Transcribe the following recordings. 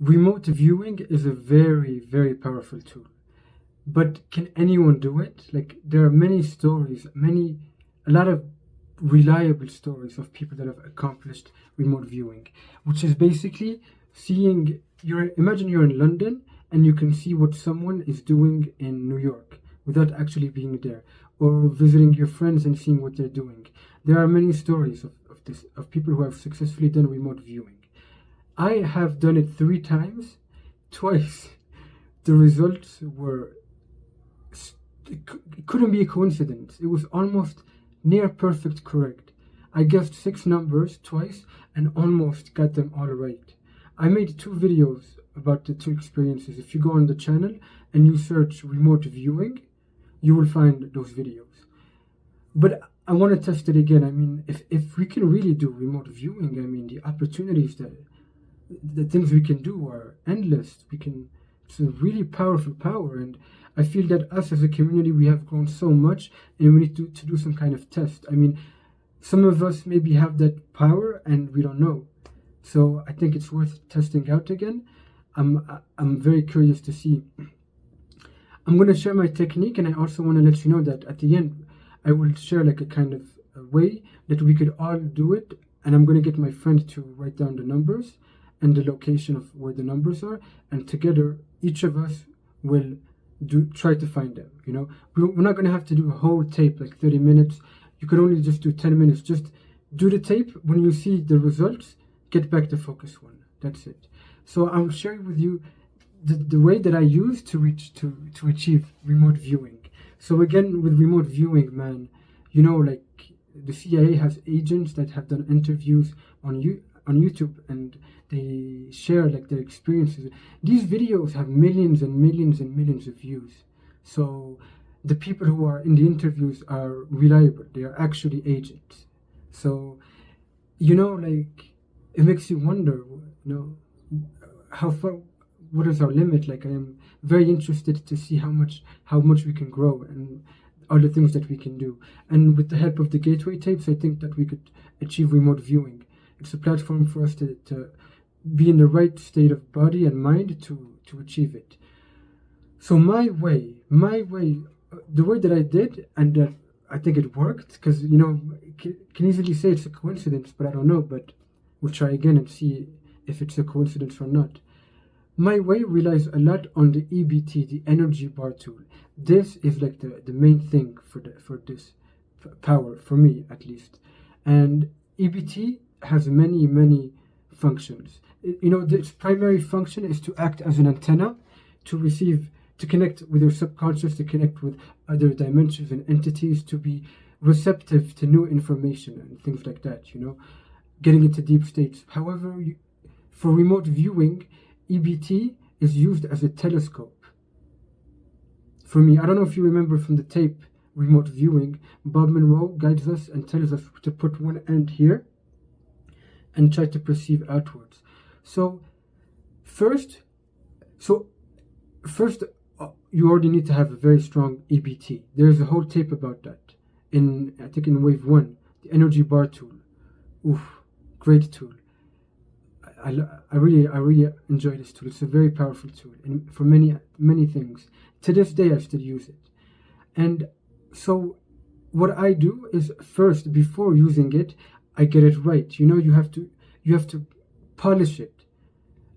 remote viewing is a very, very powerful tool. But can anyone do it? Like, there are many stories, a lot of reliable stories of people that have accomplished remote viewing, which is basically imagine you're in London and you can see what someone is doing in New York without actually being there, or visiting your friends and seeing what they're doing. There are many stories of this, of people who have successfully done remote viewing. I have done it 3 times. Twice the results were, it couldn't be a coincidence. It was almost near perfect correct. I guessed 6 numbers twice and almost got them all right. I made 2 videos about the 2 experiences. If you go on the channel and you search remote viewing, you will find those videos. But I want to test it again. I mean, if we can really do remote viewing, I mean, the opportunities, the things we can do are endless. It's a really powerful power, and I feel that us as a community, we have grown so much, and we need to do some kind of test. I mean, some of us maybe have that power and we don't know. So I think it's worth testing out again. I'm very curious to see. I'm going to share my technique, and I also want to let you know that at the end, I will share like a kind of a way that we could all do it, and I'm going to get my friend to write down the numbers and the location of where the numbers are, and together each of us will try to find them. We're not going to have to do a whole tape like 30 minutes. You could only just do 10 minutes. Just do the tape. When you see the results, get back to focus one. That's it. So I'm sharing with you the way that I use to achieve remote viewing. So again, with remote viewing, man, like the CIA has agents that have done interviews on YouTube, and they share like their experiences. These videos have millions and millions and millions of views. So the people who are in the interviews are reliable. They are actually agents. So like, it makes you wonder, how far, what is our limit? Like, I am very interested to see how much we can grow and all the things that we can do. And with the help of the gateway tapes, I think that we could achieve remote viewing. It's a platform for us to be in the right state of body and mind to achieve it. So my way, the way that I did, and that I think it worked, because can easily say it's a coincidence, but I don't know. But we'll try again and see if it's a coincidence or not. My way relies a lot on the EBT, the energy bar tool. This is like the main thing for this power, for me at least. And EBT has many functions. Its primary function is to act as an antenna to connect with your subconscious, to connect with other dimensions and entities, to be receptive to new information and things like that, getting into deep states. However, for remote viewing, EBT is used as a telescope. For me, I don't know if you remember from the tape remote viewing, Bob Monroe guides us and tells us to put one end here and try to perceive outwards. So first, you already need to have a very strong EBT. There's a whole tape about that I think in wave 1, the energy bar tool. Oof, great tool. I really enjoy this tool. It's a very powerful tool, and for many things. To this day, I still use it. And so what I do is, first, before using it, I get it right. You have to polish it.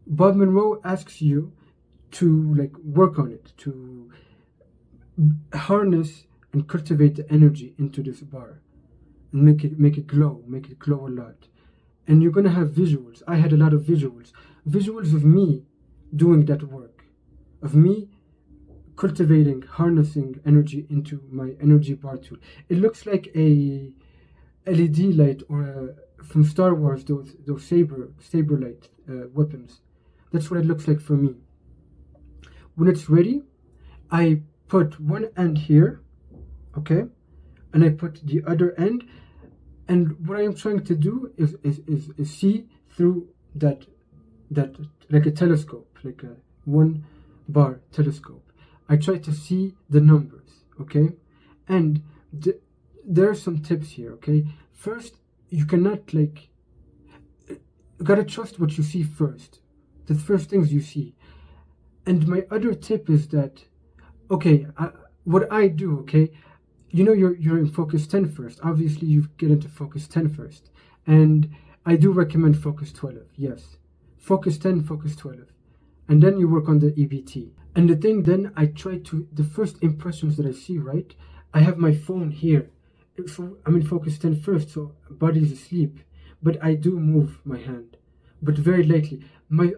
Bob Monroe asks you to like work on it, to harness and cultivate the energy into this bar, and make it glow a lot. And you're gonna have visuals. I had a lot of visuals of me doing that work, of me cultivating, harnessing energy into my energy bar tool. It looks like a LED light, or from Star Wars, those saber light weapons. That's what it looks like for me. When it's ready, I put one end here, okay, and I put the other end. And what I am trying to do is see through that like a telescope, like a 1-bar telescope. I try to see the numbers, okay? And there are some tips here, okay? First, you cannot you gotta trust what you see first. the first things you see. And my other tip is that, okay, what I do, okay, you know, you're in focus 10 first. Obviously, you get into focus 10 first. And I do recommend focus 12, yes. Focus 10, focus 12. And then you work on the EBT. And the thing then, I try to, the first impressions that I see, right? I have my phone here. So I'm in focus 10 first, so body's asleep. But I do move my hand, but very lightly.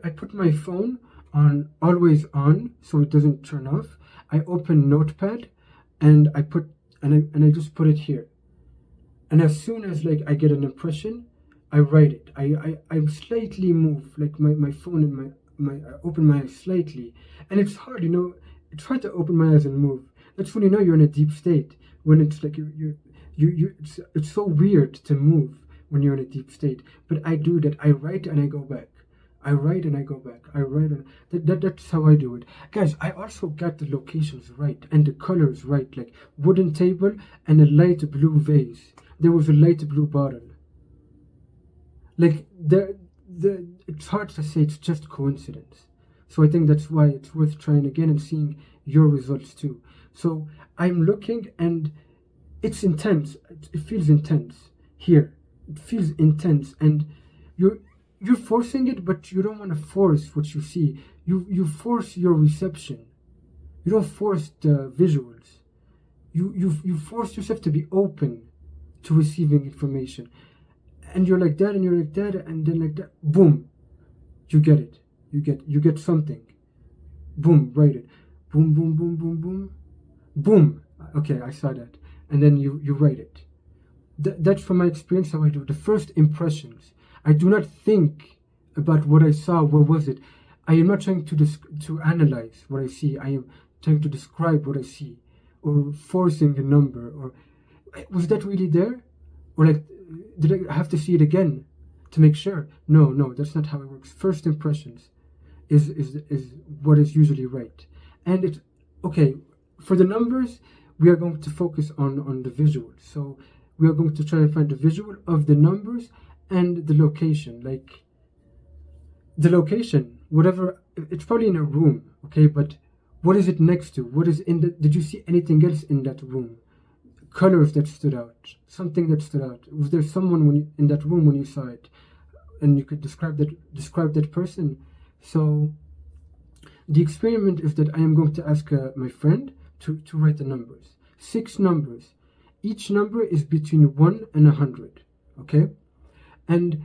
I put my phone on always on, so it doesn't turn off. I open Notepad, and I just put it here. And as soon as like I get an impression, I write it. I slightly move like my phone and I open my eyes slightly, and it's hard, you know. It's hard to open my eyes and move. That's when you know you're in a deep state. When it's like it's so weird to move when you're in a deep state. But I do that. I write and I go back. I write and I go back. I write and that's how I do it. Guys, I also got the locations right and the colors right, like wooden table and a light blue vase. There was a light blue bottle. Like it's hard to say, it's just coincidence. So I think that's why it's worth trying again and seeing your results too. So I'm looking and it's intense. It feels intense here. It feels intense, and you're forcing it, but you don't want to force what you see. You force your reception. You don't force the visuals. You force yourself to be open to receiving information. And you're like that, and you're like that, and then like that, boom, you get it. You get something. Boom, write it. Boom, boom, boom, boom, boom. Boom. Okay, I saw that. And then you write it. That's from my experience how I do. The first impressions. I do not think about what I saw. What was it? I am not trying to analyze what I see. I am trying to describe what I see, or forcing a number. Or was that really there? Or like, did I have to see it again to make sure? No, that's not how it works. First impressions is what is usually right. And it's okay for the numbers. We are going to focus on the visual. So we are going to try and find the visual of the numbers and the location. Like the location, whatever, it's probably in a room, okay? But what is it next to? What is in the? Did you see anything else in that room? Colors that stood out, something that stood out. Was there someone in that room when you saw it, and you could describe that person? So the experiment is that I am going to ask my friend to write the numbers. 6 numbers. Each number is between 1 and 100. Okay, and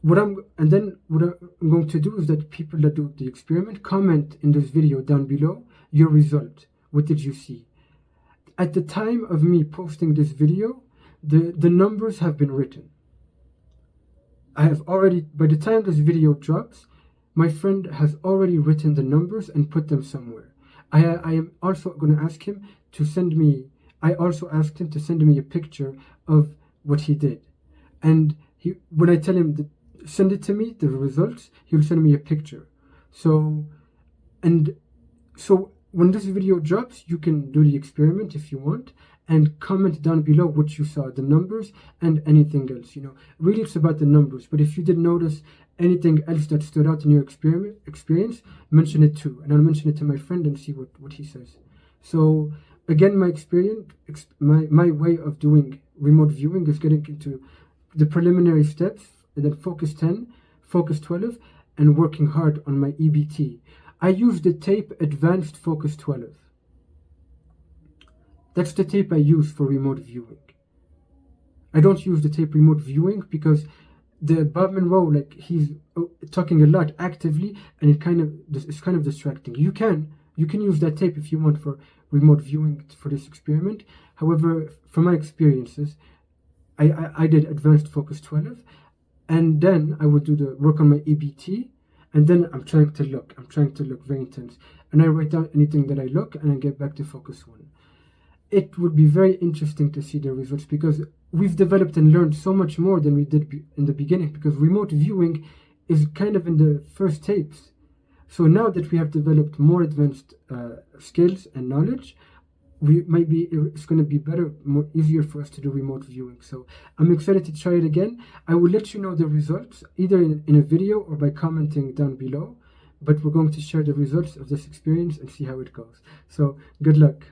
what I'm going to do is that people that do the experiment comment in this video down below your result. What did you see? At the time of me posting this video, the numbers have been written. I have already, by the time this video drops, my friend has already written the numbers and put them somewhere. I am also going to ask him to send me, I also asked him to send me a picture of what he did. And when I tell him to send it to me, the results, he'll send me a picture. So when this video drops, you can do the experiment if you want, and comment down below what you saw, the numbers and anything else. You know, really it's about the numbers, but if you did notice anything else that stood out in your experience, mention it too, and I'll mention it to my friend and see what he says. So again, my experience, my way of doing remote viewing is getting into the preliminary steps, and then focus 10, focus 12, and working hard on my EBT. I use the tape Advanced Focus 12. That's the tape I use for remote viewing. I don't use the tape remote viewing because the Bob Monroe, like, he's talking a lot actively, and it's kind of distracting. You can use that tape if you want for remote viewing for this experiment. However, from my experiences, I did Advanced Focus 12, and then I would do the work on my EBT, and then I'm trying to look very intense, and I write down anything that I look, and I get back to focus 1. It would be very interesting to see the results, because we've developed and learned so much more than we did in the beginning, because remote viewing is kind of in the first tapes. So now that we have developed more advanced skills and knowledge, it's going to be better, easier for us to do remote viewing. So I'm excited to try it again. I will let you know the results either in a video or by commenting down below. but we're going to share the results of this experience and see how it goes. So good luck.